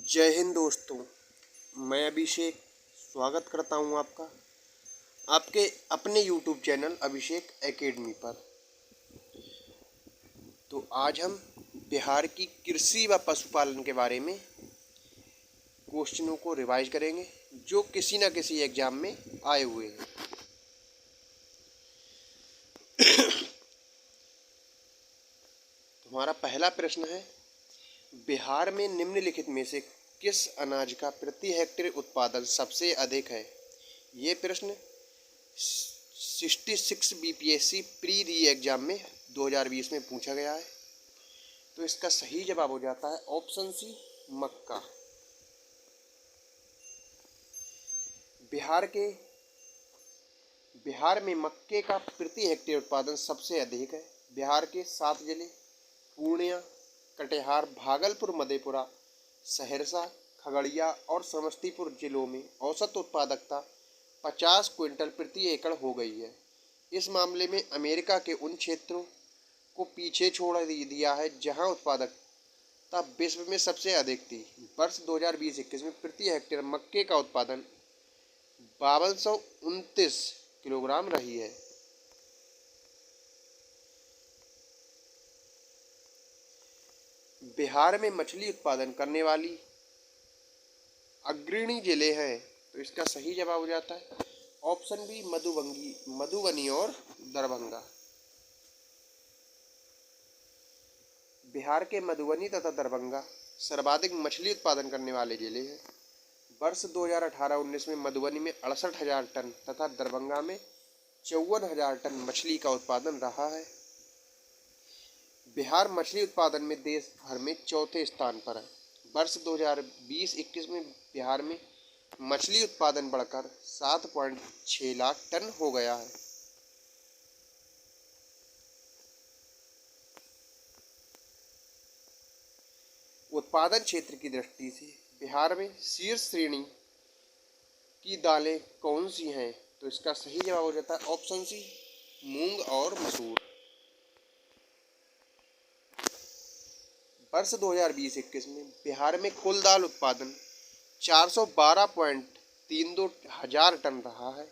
जय हिंद दोस्तों। मैं अभिषेक स्वागत करता हूं आपका आपके अपने YouTube चैनल अभिषेक एकेडमी पर। तो आज हम बिहार की कृषि व पशुपालन के बारे में क्वेश्चनों को रिवाइज करेंगे जो किसी न किसी एग्जाम में आए हुए हैं। हमारा पहला प्रश्न है, बिहार में निम्नलिखित में से किस अनाज का प्रति हेक्टेयर उत्पादन सबसे अधिक है? ये प्रश्न 66 बीपीएससी प्री री एग्जाम में 2020 में पूछा गया है। तो इसका सही जवाब हो जाता है ऑप्शन सी, मक्का। बिहार में मक्के का प्रति हेक्टेयर उत्पादन सबसे अधिक है। बिहार के 7 जिले पूर्णिया, कटिहार, भागलपुर, मधेपुरा, सहरसा, खगड़िया और समस्तीपुर जिलों में औसत उत्पादकता 50 क्विंटल प्रति एकड़ हो गई है। इस मामले में अमेरिका के उन क्षेत्रों को पीछे छोड़ दिया है जहां उत्पादकता विश्व में सबसे अधिक थी। वर्ष 2020-21 में प्रति हेक्टेयर मक्के का उत्पादन 5229 किलोग्राम रही है। बिहार में मछली उत्पादन करने वाली अग्रणी जिले हैं। तो इसका सही जवाब हो जाता है ऑप्शन बी, मधुबनी और दरभंगा। बिहार के मधुबनी तथा दरभंगा सर्वाधिक मछली उत्पादन करने वाले जिले हैं। वर्ष 2018-19 में मधुबनी में 68,000 टन तथा दरभंगा में 54,000 टन मछली का उत्पादन रहा है। बिहार मछली उत्पादन में देश भर में चौथे स्थान पर है। वर्ष 2020-21 में बिहार में मछली उत्पादन बढ़कर 7.6 लाख टन हो गया है। उत्पादन क्षेत्र की दृष्टि से बिहार में शीर्ष श्रेणी की दालें कौन सी हैं? तो इसका सही जवाब हो जाता है ऑप्शन सी, मूंग और मसूर। वर्ष 2020-21 में बिहार में कुल दाल उत्पादन 412.32 हजार टन रहा है।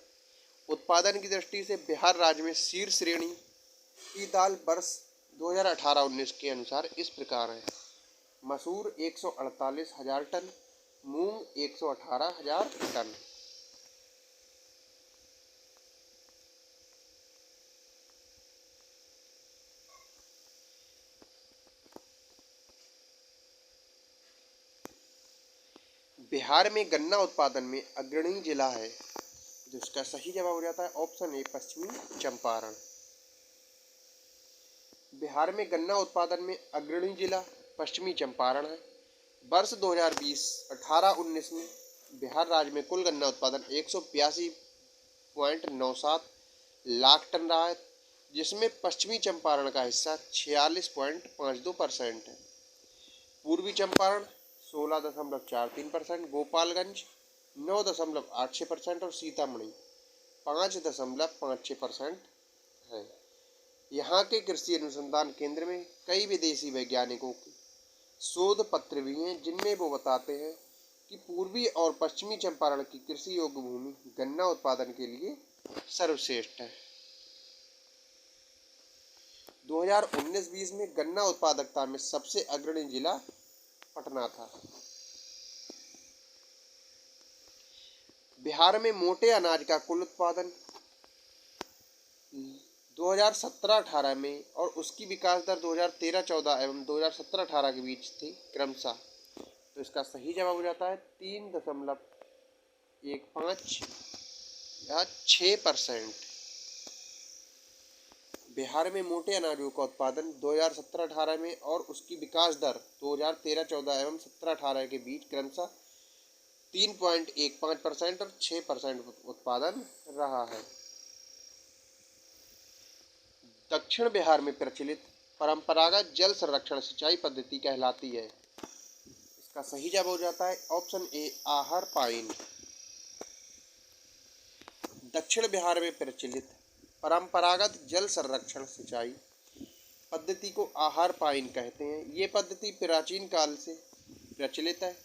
उत्पादन की दृष्टि से बिहार राज्य में शीर्ष श्रेणी की दाल वर्ष 2018-19 के अनुसार इस प्रकार है: मसूर 148,000 टन, मूंग 118,000 टन। बिहार में गन्ना उत्पादन में अग्रणी जिला है, जिसका सही जवाब हो जाता है ऑप्शन ए, पश्चिमी चंपारण। बिहार में गन्ना उत्पादन में अग्रणी जिला पश्चिमी चंपारण है। वर्ष 2020-18-19 में बिहार राज्य में कुल गन्ना उत्पादन 182.97 लाख टन रहा है, जिसमें पश्चिमी चंपारण का हिस्सा 46.52% है। पूर्वी चंपारण 16.43%, गोपालगंज 9.86% और सीतामढ़ी 5.56% है। यहाँ के कृषि अनुसंधान केंद्र में कई विदेशी वैज्ञानिकों के शोध पत्र भी हैं, जिनमें वो बताते हैं कि पूर्वी और पश्चिमी चंपारण की कृषि योग्य भूमि गन्ना उत्पादन के लिए सर्वश्रेष्ठ है। 2019-20 में गन्ना उत्पादकता में सबसे अग्रणी जिला पटना था। बिहार में मोटे अनाज का कुल उत्पादन 2017-18 में और उसकी विकास दर 2013-14 एवं 2017-18 के बीच थी क्रमशः। तो इसका सही जवाब हो जाता है 3.15 या 6%। बिहार में मोटे अनाजों का उत्पादन 2017-18 में और उसकी विकास दर 2013-14 एवं 17-18 के बीच क्रमशः 3.15% और 6% उत्पादन रहा है। दक्षिण बिहार में प्रचलित परंपरागत जल संरक्षण सिंचाई पद्धति कहलाती है। इसका सही जवाब हो जाता है ऑप्शन ए, आहर पाइन। दक्षिण बिहार में प्रचलित परंपरागत जल संरक्षण सिंचाई पद्धति को आहर पाइन कहते हैं। ये पद्धति प्राचीन काल से प्रचलित है।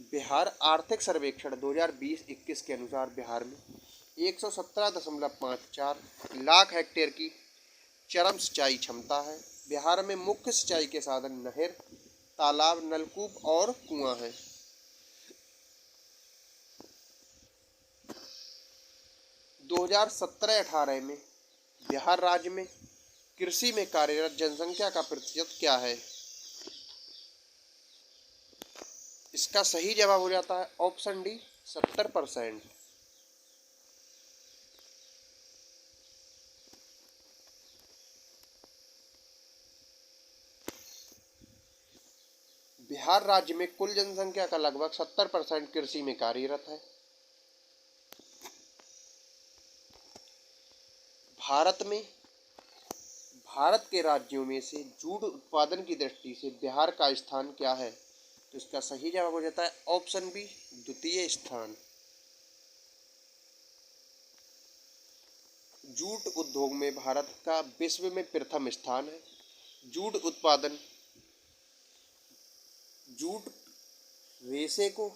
बिहार आर्थिक सर्वेक्षण 2020-21 के अनुसार बिहार में 117.54 लाख हेक्टेयर की चरम सिंचाई क्षमता है। बिहार में मुख्य सिंचाई के साधन नहर, तालाब, नलकूप और कुआं हैं। 2017-18 में बिहार राज्य में कृषि में कार्यरत जनसंख्या का प्रतिशत क्या है? इसका सही जवाब हो जाता है ऑप्शन डी 70%। बिहार राज्य में कुल जनसंख्या का लगभग 70% कृषि में कार्यरत है। भारत के राज्यों में से जूट उत्पादन की दृष्टि से बिहार का स्थान क्या है? तो इसका सही जवाब हो जाता है ऑप्शन बी द्वितीय स्थान। जूट उद्योग में भारत का विश्व में प्रथम स्थान है। जूट रेशे को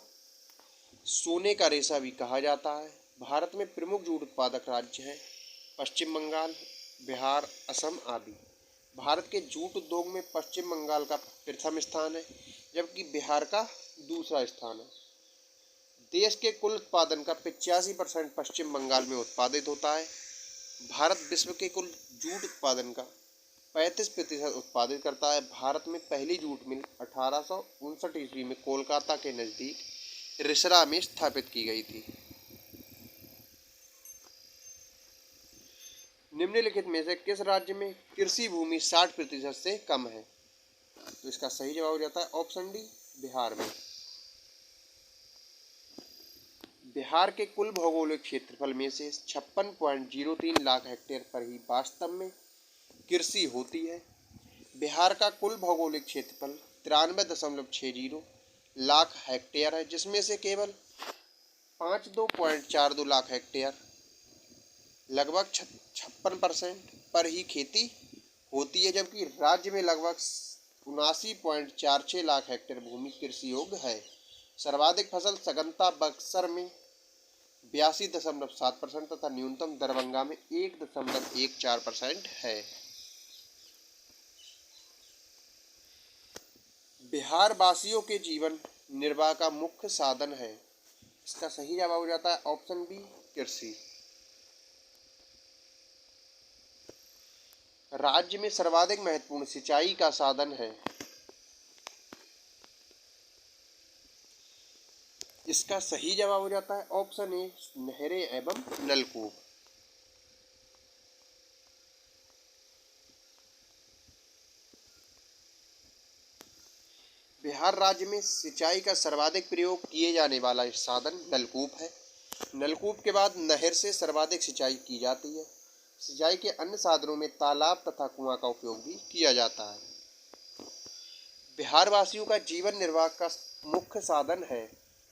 सोने का रेशा भी कहा जाता है। भारत में प्रमुख जूट उत्पादक राज्य हैं पश्चिम बंगाल, बिहार, असम आदि। भारत के जूट उद्योग में पश्चिम बंगाल का प्रथम स्थान है, जबकि बिहार का दूसरा स्थान है। देश के कुल उत्पादन का 85% पश्चिम बंगाल में उत्पादित होता है। भारत विश्व के कुल जूट उत्पादन का 35% उत्पादित करता है। भारत में पहली जूट मिल 1859 ईस्वी में कोलकाता के नज़दीक रिसरा में स्थापित की गई थी। निम्नलिखित में से किस राज्य में कृषि भूमि 60% से कम है? तो इसका सही जवाब हो जाता है ऑप्शन डी बिहार में। बिहार के कुल भौगोलिक क्षेत्रफल में से 56.03 लाख हेक्टेयर पर ही वास्तव में कृषि होती है। बिहार का कुल भौगोलिक क्षेत्रफल 93.60 लाख हेक्टेयर है, जिसमें से केवल 52.42 लाख हेक्टेयर लगभग 56% पर ही खेती होती है, जबकि राज्य में लगभग 79.46 लाख हेक्टेयर भूमि कृषि योग्य है। सर्वाधिक फसल सघनता बक्सर में 82.7% तथा न्यूनतम दरभंगा में 1.14% है। बिहार वासियों के जीवन निर्वाह का मुख्य साधन है। इसका सही जवाब हो जाता है ऑप्शन बी कृषि। राज्य में सर्वाधिक महत्वपूर्ण सिंचाई का साधन है। इसका सही जवाब हो जाता है ऑप्शन ए नहरें एवं नलकूप। बिहार राज्य में सिंचाई का सर्वाधिक प्रयोग किए जाने वाला साधन नलकूप है। नलकूप के बाद नहर से सर्वाधिक सिंचाई की जाती है। सिंचाई के अन्य साधनों में तालाब तथा कुआं का उपयोग भी किया जाता है। बिहार वासियों का जीवन निर्वाह का मुख्य साधन है,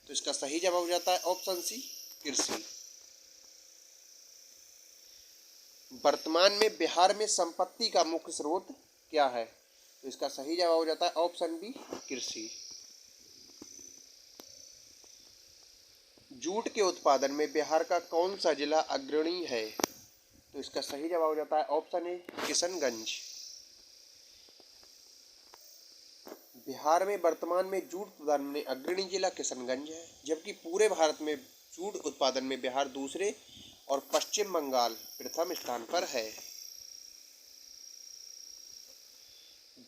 तो इसका सही जवाब हो जाता है ऑप्शन सी कृषि। वर्तमान में बिहार में संपत्ति का मुख्य स्रोत क्या है? तो इसका सही जवाब हो जाता है ऑप्शन बी कृषि। जूट के उत्पादन में बिहार का कौन सा जिला अग्रणी है? तो इसका सही जवाब हो जाता है ऑप्शन ए किशनगंज। बिहार में वर्तमान में जूट उत्पादन में अग्रणी जिला किशनगंज है, जबकि पूरे भारत में जूट उत्पादन में बिहार दूसरे और पश्चिम बंगाल प्रथम स्थान पर है।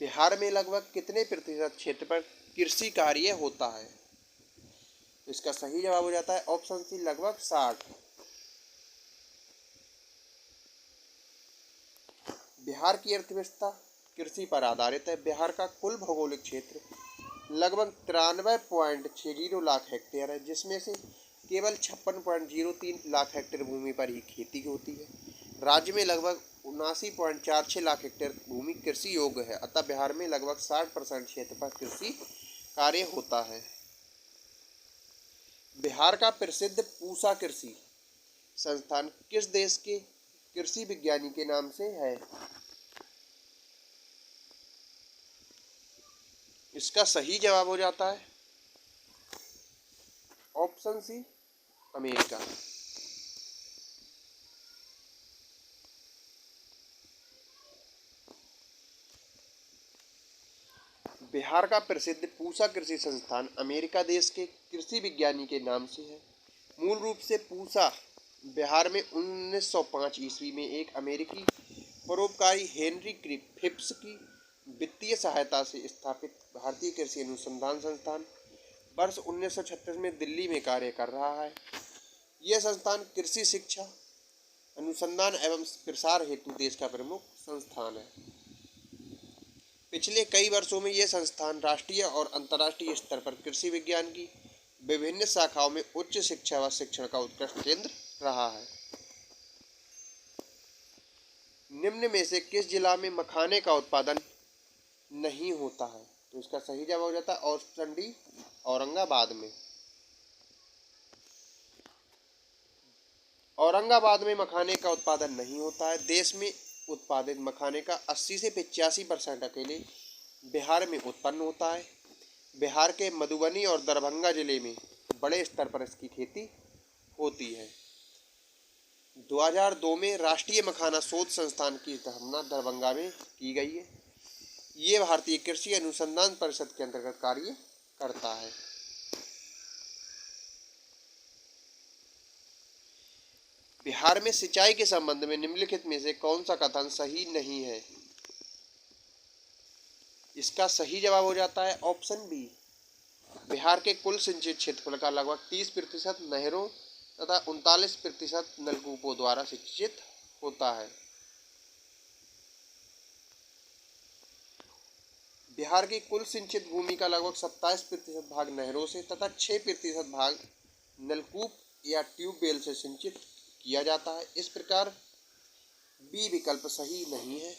बिहार में लगभग कितने प्रतिशत क्षेत्र पर कृषि कार्य होता है? इसका सही जवाब हो जाता है ऑप्शन सी लगभग 60। बिहार की अर्थव्यवस्था कृषि पर आधारित है। बिहार का कुल भौगोलिक क्षेत्र लगभग 93.60 लाख हेक्टेयर है, जिसमें से केवल 56.03 लाख हेक्टेयर भूमि पर ही खेती होती है। राज्य में लगभग 79.46 लाख हेक्टेयर भूमि कृषि योग्य है, अतः बिहार में लगभग 60% क्षेत्र पर कृषि कार्य होता है। बिहार का प्रसिद्ध पूसा कृषि संस्थान किस देश के कृषि विज्ञानी के नाम से है? इसका सही जवाब हो जाता है ऑप्शन सी अमेरिका। बिहार का प्रसिद्ध पूसा कृषि संस्थान अमेरिका देश के कृषि विज्ञानी के नाम से है। मूल रूप से पूसा बिहार में 1905 ईस्वी में एक अमेरिकी परोपकारी हेनरी फिप्स की वित्तीय सहायता से स्थापित भारतीय कृषि अनुसंधान संस्थान वर्ष 1936 में दिल्ली में कार्य कर रहा है। यह संस्थान कृषि शिक्षा, अनुसंधान एवं प्रसार हेतु देश का प्रमुख संस्थान है। पिछले कई वर्षों में यह संस्थान राष्ट्रीय और अंतर्राष्ट्रीय स्तर पर कृषि विज्ञान की विभिन्न शाखाओं में उच्च शिक्षा व शिक्षण का उत्कृष्ट केंद्र रहा है। निम्न में से किस जिला में मखाने का उत्पादन नहीं होता है? तो इसका सही जवाब हो जाता है ऑप्शन डी, औरंगाबाद में। औरंगाबाद में मखाने का उत्पादन नहीं होता है। देश में उत्पादित मखाने का 80 से 85% अकेले बिहार में उत्पन्न होता है। बिहार के मधुबनी और दरभंगा जिले में बड़े स्तर पर इसकी खेती होती है। 2002 में राष्ट्रीय मखाना शोध संस्थान की स्थापना दरभंगा में की गई है। ये भारतीय कृषि अनुसंधान परिषद के अंतर्गत कार्य करता है। बिहार में सिंचाई के संबंध में निम्नलिखित में से कौन सा कथन सही नहीं है? इसका सही जवाब हो जाता है ऑप्शन बी। बिहार के कुल सिंचित क्षेत्रफल का लगभग 30% नहरों तथा 39% नलकूपों द्वारा सिंचित होता है। बिहार की कुल सिंचित भूमि का लगभग 27% भाग नहरों से तथा 6% भाग नलकूप या ट्यूबवेल से सिंचित किया जाता है। इस प्रकार बी विकल्प सही नहीं है।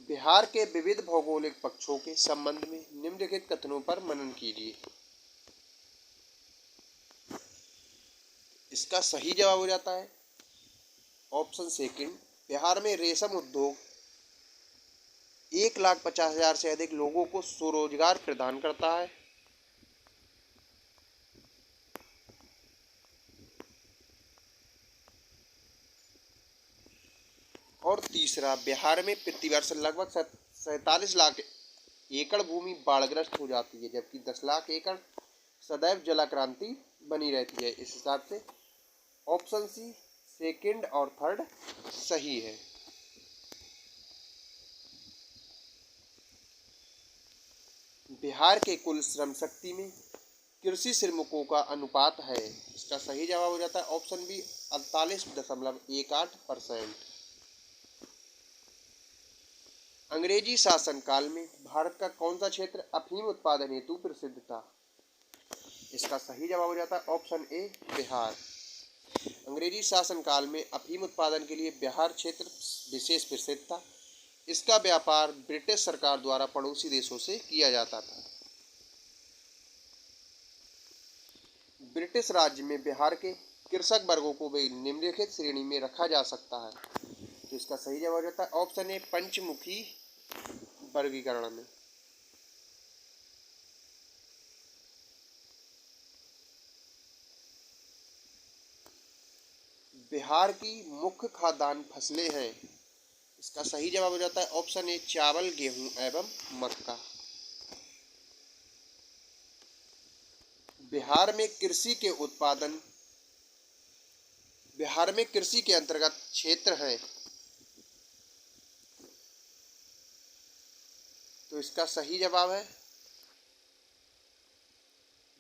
बिहार के विविध भौगोलिक पक्षों के संबंध में निम्नलिखित कथनों पर मनन कीजिए। इसका सही जवाब हो जाता है ऑप्शन सेकंड। बिहार में रेशम उद्योग 1,50,000 से अधिक लोगों को स्वरोजगार प्रदान करता है। और तीसरा, बिहार में प्रतिवर्ष लगभग 47 लाख एकड़ भूमि बाढ़ग्रस्त हो जाती है, जबकि 10 लाख एकड़ सदैव जलाक्रांति बनी रहती है। इस हिसाब से ऑप्शन सी सेकंड और थर्ड सही है। बिहार के कुल श्रम शक्ति में कृषि श्रमिकों का अनुपात है। इसका सही जवाब हो जाता है ऑप्शन बी 48.18%। अंग्रेजी शासन काल में भारत का कौन सा क्षेत्र अफीम उत्पादन हेतु प्रसिद्ध था? इसका सही जवाब हो जाता है ऑप्शन ए बिहार। अंग्रेजी शासन काल में अफीम उत्पादन के लिए बिहार क्षेत्र विशेष प्रसिद्ध था। इसका व्यापार ब्रिटिश सरकार द्वारा पड़ोसी देशों से किया जाता था। ब्रिटिश राज्य में बिहार के कृषक वर्गों को भी निम्नलिखित श्रेणी में रखा जा सकता है। तो इसका सही जवाब हो जाता है ऑप्शन ए पंचमुखी वर्गीकरण में। बिहार की मुख्य खाद्यान्न फसलें हैं। इसका सही जवाब हो जाता है ऑप्शन ए चावल, गेहूं एवं मक्का। बिहार में कृषि के अंतर्गत क्षेत्र हैं। तो इसका सही जवाब है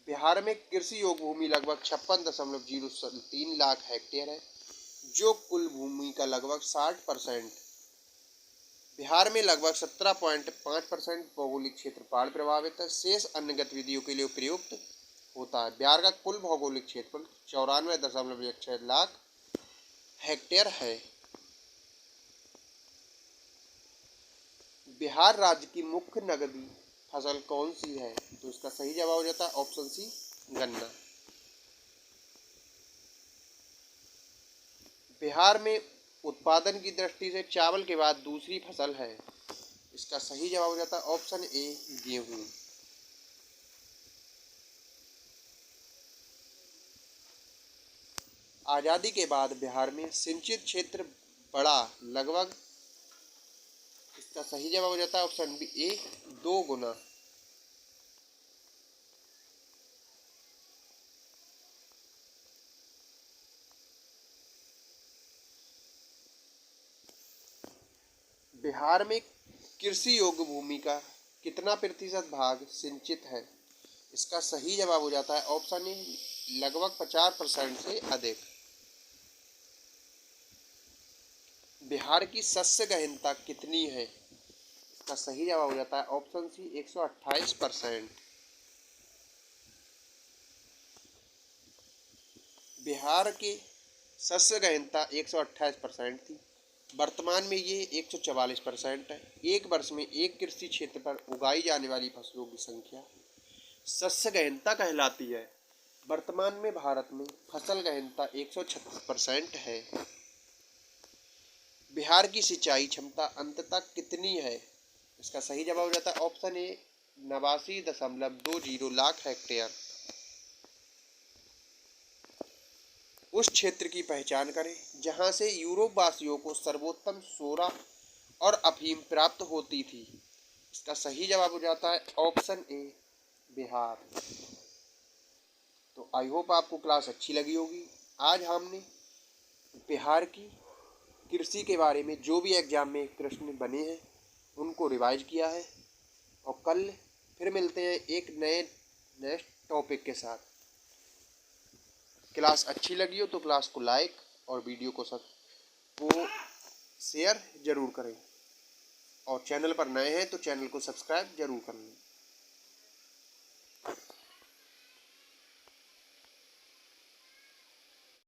बिहार में कृषि योग्य भूमि लगभग 56.03 लाख हेक्टेयर है, जो कुल भूमि का लगभग 60%। बिहार में लगभग 17.5% भौगोलिक क्षेत्र बाढ़ प्रभावित है। शेष अन्य गतिविधियों के लिए उपयुक्त होता है। बिहार का कुल भौगोलिक क्षेत्रफल 94.16 लाख हेक्टेयर है। बिहार राज्य की मुख्य नकदी फसल कौन सी है? तो इसका सही जवाब हो जाता है ऑप्शन सी गन्ना। बिहार में उत्पादन की दृष्टि से चावल के बाद दूसरी फसल है। इसका सही जवाब हो जाता है ऑप्शन ए गेहूं। आज़ादी के बाद बिहार में सिंचित क्षेत्र बढ़ा लगभग, इसका सही जवाब हो जाता है ऑप्शन बी ए 2 गुना। बिहार में कृषि योग्य भूमि का कितना प्रतिशत भाग सिंचित है? इसका सही जवाब हो जाता है ऑप्शन ए लगभग 50% से अधिक। बिहार की शस्य गहनता कितनी है? इसका सही जवाब हो जाता है ऑप्शन सी 128%। बिहार के शस्य गहनता 128% थी, वर्तमान में ये 144% है। एक वर्ष में एक कृषि क्षेत्र पर उगाई जाने वाली फसलों की संख्या शस्य गहनता कहलाती है। वर्तमान में भारत में फसल गहनता 136% है। बिहार की सिंचाई क्षमता अंततः कितनी है? इसका सही जवाब हो जाता है ऑप्शन ए 89.20 लाख हेक्टेयर। उस क्षेत्र की पहचान करें जहां से यूरोप वासियों को सर्वोत्तम सोरा और अफीम प्राप्त होती थी। इसका सही जवाब हो जाता है ऑप्शन ए बिहार। तो आई होप आपको क्लास अच्छी लगी होगी। आज हमने बिहार की कृषि के बारे में जो भी एग्जाम में प्रश्न बने हैं उनको रिवाइज किया है, और कल फिर मिलते हैं एक नए नेक्स्ट टॉपिक के साथ। क्लास अच्छी लगी हो तो क्लास को लाइक और वीडियो को शेयर ज़रूर करें, और चैनल पर नए हैं तो चैनल को सब्सक्राइब ज़रूर कर लें।